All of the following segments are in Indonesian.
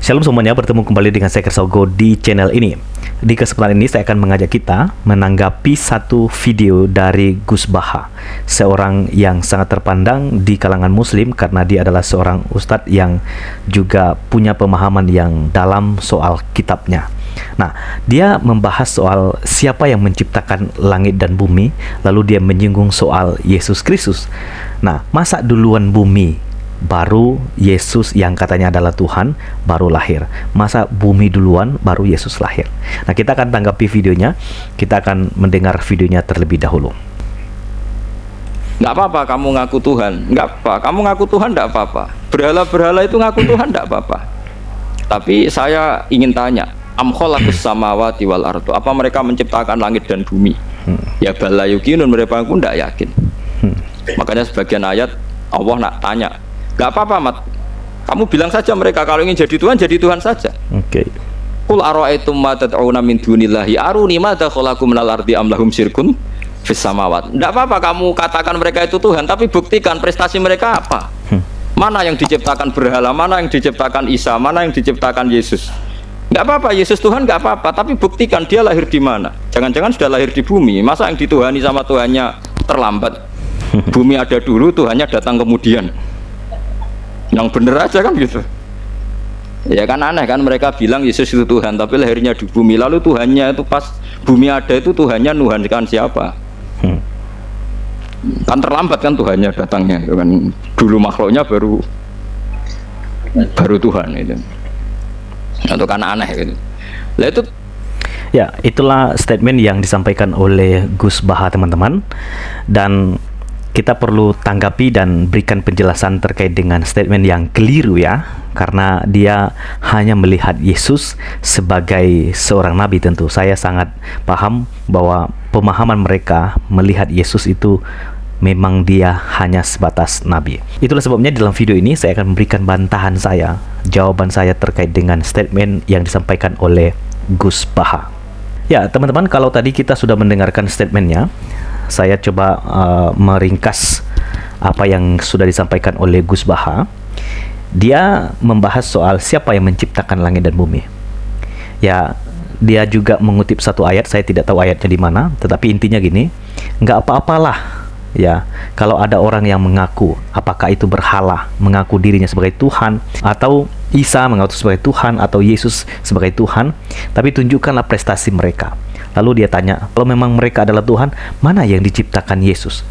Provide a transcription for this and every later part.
Shalom semuanya, bertemu kembali dengan saya Kersogo di channel ini. Di kesempatan ini saya akan mengajak kita menanggapi satu video dari Gus Baha, seorang yang sangat terpandang di kalangan muslim karena dia adalah seorang ustadz yang juga punya pemahaman yang dalam soal kitabnya. Nah, dia membahas soal siapa yang menciptakan langit dan bumi, lalu dia menyinggung soal Yesus Kristus. Nah, masa duluan bumi baru Yesus yang katanya adalah Tuhan baru lahir? Masa bumi duluan baru Yesus lahir? Nah, kita akan tanggapi videonya. Kita akan mendengar videonya terlebih dahulu. Nggak apa-apa kamu ngaku Tuhan, nggak apa. Kamu ngaku Tuhan nggak apa-apa. Berhala-berhala itu ngaku Tuhan nggak apa-apa. Tapi saya ingin tanya, am khalaqus samawati wal ardu, apa mereka menciptakan langit dan bumi? Ya bala yuqinun, mereka pun nggak yakin. Makanya sebagian ayat Allah nak tanya, nggak apa-apa Mat, kamu bilang saja mereka kalau ingin jadi Tuhan saja. Oke. Qul ara'aitum ma tad'una min dunillahi aruni madza khalaqu minal ardi am lahum syirkun fis samawat. Nggak apa-apa kamu katakan mereka itu Tuhan, tapi buktikan prestasi mereka apa. Mana yang diciptakan berhala, mana yang diciptakan Isa, mana yang diciptakan Yesus. Nggak apa-apa Yesus Tuhan, nggak apa-apa, tapi buktikan dia lahir di mana. Jangan-jangan sudah lahir di bumi. Masa yang dituhani sama Tuhannya terlambat? Bumi ada dulu, Tuhannya datang kemudian. Yang bener aja kan gitu. Ya kan aneh kan, mereka bilang Yesus itu Tuhan tapi lahirnya di bumi, lalu Tuhannya itu pas bumi ada itu Tuhannya nuhankan siapa? Kan terlambat kan Tuhannya datangnya kan, dulu makhluknya baru Tuhan itu. Itu kan aneh gitu. Lah itu Ya, itulah statement yang disampaikan oleh Gus Baha, teman-teman. Dan kita perlu tanggapi dan berikan penjelasan terkait dengan statement yang keliru ya, karena dia hanya melihat Yesus sebagai seorang nabi. Tentu saya sangat paham bahwa pemahaman mereka melihat Yesus itu memang dia hanya sebatas nabi. Itulah sebabnya dalam video ini saya akan memberikan bantahan saya, jawaban saya terkait dengan statement yang disampaikan oleh Gus Baha. Ya teman-teman, kalau tadi kita sudah mendengarkan statementnya, saya coba meringkas apa yang sudah disampaikan oleh Gus Baha. Dia membahas soal siapa yang menciptakan langit dan bumi. Ya, dia juga mengutip satu ayat, saya tidak tahu ayatnya di mana, tetapi intinya gini, nggak apa-apalah ya kalau ada orang yang mengaku, apakah itu berhala, mengaku dirinya sebagai Tuhan, atau Isa mengaku sebagai Tuhan, atau Yesus sebagai Tuhan, tapi tunjukkanlah prestasi mereka. Lalu dia tanya, kalau memang mereka adalah Tuhan, mana yang diciptakan Yesus?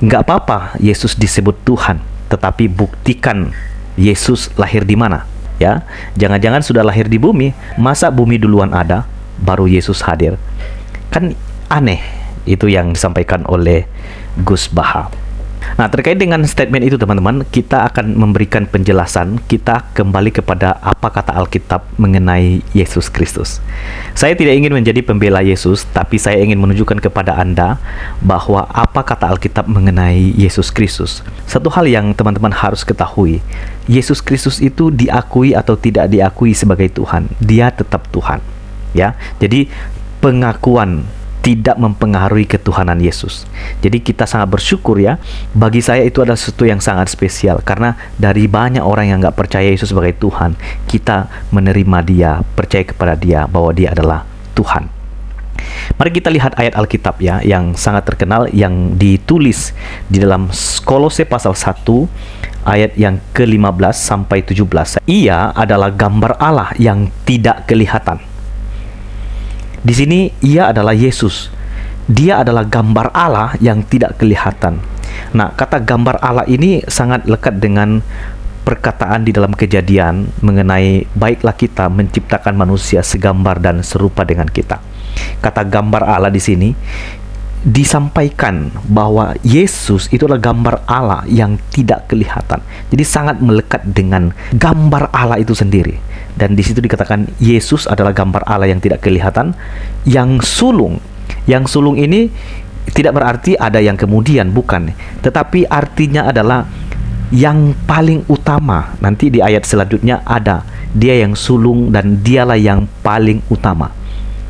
Nggak apa-apa Yesus disebut Tuhan, tetapi buktikan Yesus lahir di mana? Ya, jangan-jangan sudah lahir di bumi, masa bumi duluan ada, baru Yesus hadir? Kan aneh. Itu yang disampaikan oleh Gus Baha. Nah, terkait dengan statement itu teman-teman, kita akan memberikan penjelasan. Kita kembali kepada apa kata Alkitab mengenai Yesus Kristus. Saya tidak ingin menjadi pembela Yesus, tapi saya ingin menunjukkan kepada Anda bahwa apa kata Alkitab mengenai Yesus Kristus. Satu hal yang teman-teman harus ketahui, Yesus Kristus itu diakui atau tidak diakui sebagai Tuhan, dia tetap Tuhan. Ya, jadi pengakuan tidak mempengaruhi ketuhanan Yesus. Jadi kita sangat bersyukur ya. Bagi saya itu adalah sesuatu yang sangat spesial, karena dari banyak orang yang nggak percaya Yesus sebagai Tuhan, kita menerima dia, percaya kepada dia bahwa dia adalah Tuhan. Mari kita lihat ayat Alkitab ya, yang sangat terkenal, yang ditulis di dalam Kolose pasal 1 ayat yang ke-15 sampai 17. Ia adalah gambar Allah yang tidak kelihatan. Di sini ia adalah Yesus. Dia adalah gambar Allah yang tidak kelihatan. Nah, kata gambar Allah ini sangat lekat dengan perkataan di dalam Kejadian mengenai baiklah kita menciptakan manusia segambar dan serupa dengan kita. Kata gambar Allah di sini disampaikan bahwa Yesus itu adalah gambar Allah yang tidak kelihatan. Jadi sangat melekat dengan gambar Allah itu sendiri. Dan di situ dikatakan Yesus adalah gambar Allah yang tidak kelihatan, yang sulung. Yang sulung ini tidak berarti ada yang kemudian, bukan. Tetapi artinya adalah yang paling utama. Nanti di ayat selanjutnya ada dia yang sulung dan dialah yang paling utama.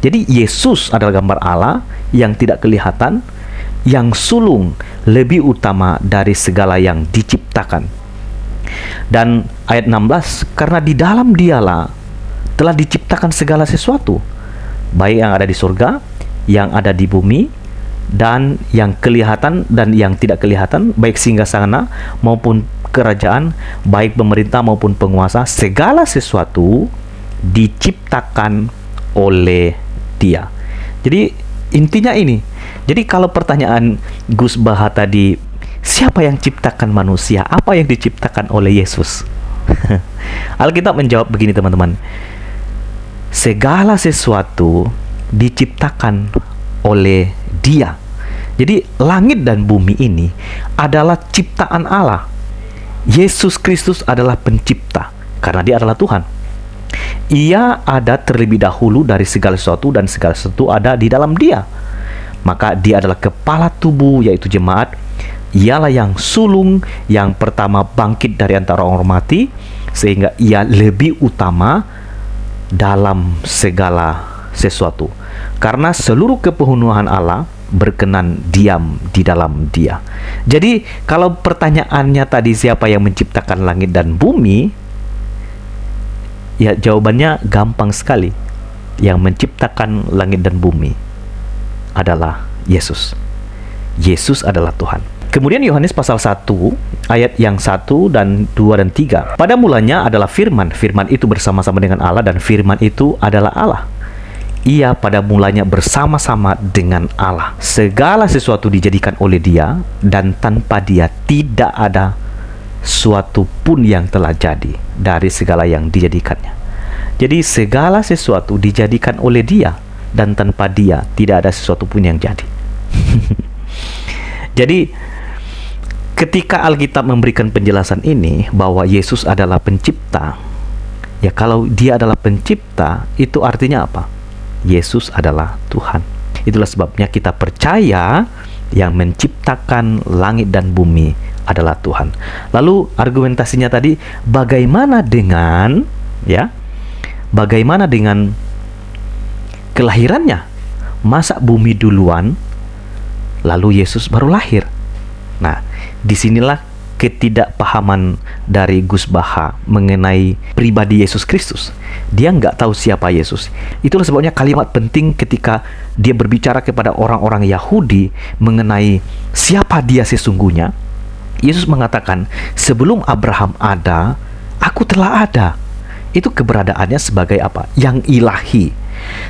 Jadi Yesus adalah gambar Allah yang tidak kelihatan, yang sulung, lebih utama dari segala yang diciptakan. Dan ayat 16, karena di dalam Dialah telah diciptakan segala sesuatu, baik yang ada di surga, yang ada di bumi, dan yang kelihatan dan yang tidak kelihatan, baik singgasana maupun kerajaan, baik pemerintah maupun penguasa, segala sesuatu diciptakan oleh Dia. Jadi intinya ini. Jadi kalau pertanyaan Gus Baha tadi, siapa yang ciptakan manusia? Apa yang diciptakan oleh Yesus? Alkitab menjawab begini, teman-teman. Segala sesuatu diciptakan oleh Dia. Jadi langit dan bumi ini adalah ciptaan Allah. Yesus Kristus adalah pencipta karena Dia adalah Tuhan. Ia ada terlebih dahulu dari segala sesuatu, dan segala sesuatu ada di dalam Dia. Maka Dia adalah kepala tubuh, yaitu jemaat. Ialah yang sulung, yang pertama bangkit dari antara orang mati, sehingga Ia lebih utama dalam segala sesuatu. Karena seluruh kepenuhan Allah berkenan diam di dalam Dia. Jadi kalau pertanyaannya tadi siapa yang menciptakan langit dan bumi, ya jawabannya gampang sekali. Yang menciptakan langit dan bumi adalah Yesus. Yesus adalah Tuhan. Kemudian Yohanes pasal 1 ayat yang 1 dan 2 dan 3. Pada mulanya adalah firman. Firman itu bersama-sama dengan Allah, dan firman itu adalah Allah. Ia pada mulanya bersama-sama dengan Allah. Segala sesuatu dijadikan oleh Dia, dan tanpa Dia tidak ada suatu pun yang telah jadi dari segala yang dijadikannya. Jadi segala sesuatu dijadikan oleh Dia, dan tanpa Dia tidak ada sesuatu pun yang jadi. Jadi ketika Alkitab memberikan penjelasan ini bahwa Yesus adalah pencipta, ya kalau Dia adalah pencipta, itu artinya apa? Yesus adalah Tuhan. Itulah sebabnya kita percaya yang menciptakan langit dan bumi adalah Tuhan. Lalu argumentasinya tadi, bagaimana dengan kelahirannya? Masa bumi duluan lalu Yesus baru lahir? Nah, disinilah ketidakpahaman dari Gus Baha mengenai pribadi Yesus Kristus. Dia nggak tahu siapa Yesus. Itulah sebabnya kalimat penting ketika dia berbicara kepada orang-orang Yahudi mengenai siapa Dia sesungguhnya. Yesus mengatakan, sebelum Abraham ada, aku telah ada. Itu keberadaannya sebagai apa? Yang ilahi.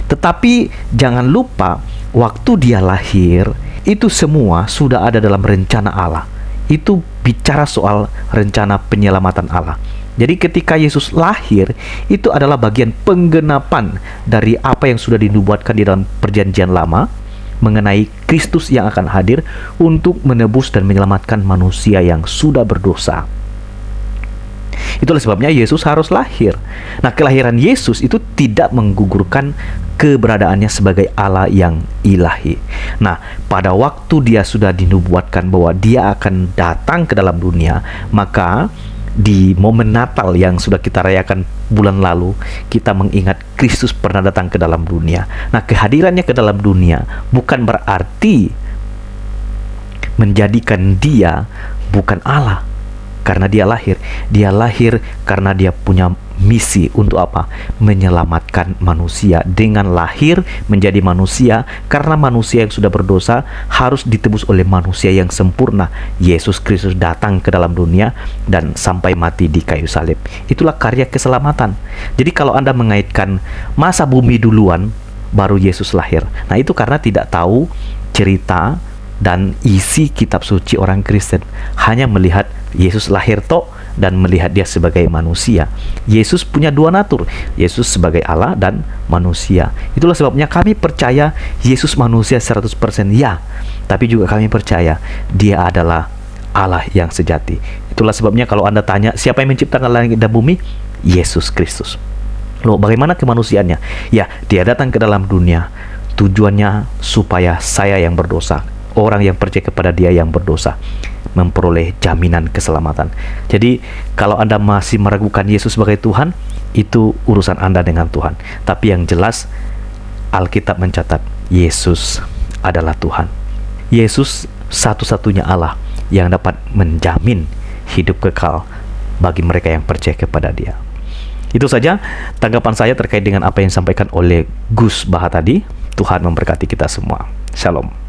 Tetapi jangan lupa, waktu Dia lahir, itu semua sudah ada dalam rencana Allah. Itu bicara soal rencana penyelamatan Allah. Jadi ketika Yesus lahir, itu adalah bagian penggenapan dari apa yang sudah dinubuatkan di dalam perjanjian lama mengenai Kristus yang akan hadir untuk menebus dan menyelamatkan manusia yang sudah berdosa. Itulah sebabnya Yesus harus lahir. Nah, kelahiran Yesus itu tidak menggugurkan keberadaannya sebagai Allah yang ilahi. Nah, pada waktu Dia sudah dinubuatkan bahwa Dia akan datang ke dalam dunia, maka di momen Natal yang sudah kita rayakan bulan lalu, kita mengingat Kristus pernah datang ke dalam dunia. Nah, kehadirannya ke dalam dunia bukan berarti menjadikan Dia bukan Allah. Karena Dia lahir. Dia lahir karena Dia punya misi untuk apa? Menyelamatkan manusia. Dengan lahir menjadi manusia, karena manusia yang sudah berdosa harus ditebus oleh manusia yang sempurna. Yesus Kristus datang ke dalam dunia dan sampai mati di kayu salib. Itulah karya keselamatan. Jadi kalau Anda mengaitkan masa bumi duluan baru Yesus lahir, nah itu karena tidak tahu cerita dan isi kitab suci orang Kristen. Hanya melihat Yesus lahir tok dan melihat Dia sebagai manusia. Yesus punya dua natur, Yesus sebagai Allah dan manusia. Itulah sebabnya kami percaya Yesus manusia 100% ya, tapi juga kami percaya Dia adalah Allah yang sejati. Itulah sebabnya kalau Anda tanya siapa yang menciptakan langit dan bumi, Yesus Kristus. Loh, bagaimana kemanusiaannya? Ya, Dia datang ke dalam dunia tujuannya supaya saya yang berdosa, orang yang percaya kepada Dia yang berdosa, memperoleh jaminan keselamatan. Jadi kalau Anda masih meragukan Yesus sebagai Tuhan, itu urusan Anda dengan Tuhan. Tapi yang jelas Alkitab mencatat Yesus adalah Tuhan. Yesus satu-satunya Allah yang dapat menjamin hidup kekal bagi mereka yang percaya kepada Dia. Itu saja tanggapan saya terkait dengan apa yang disampaikan oleh Gus Baha tadi. Tuhan memberkati kita semua. Shalom.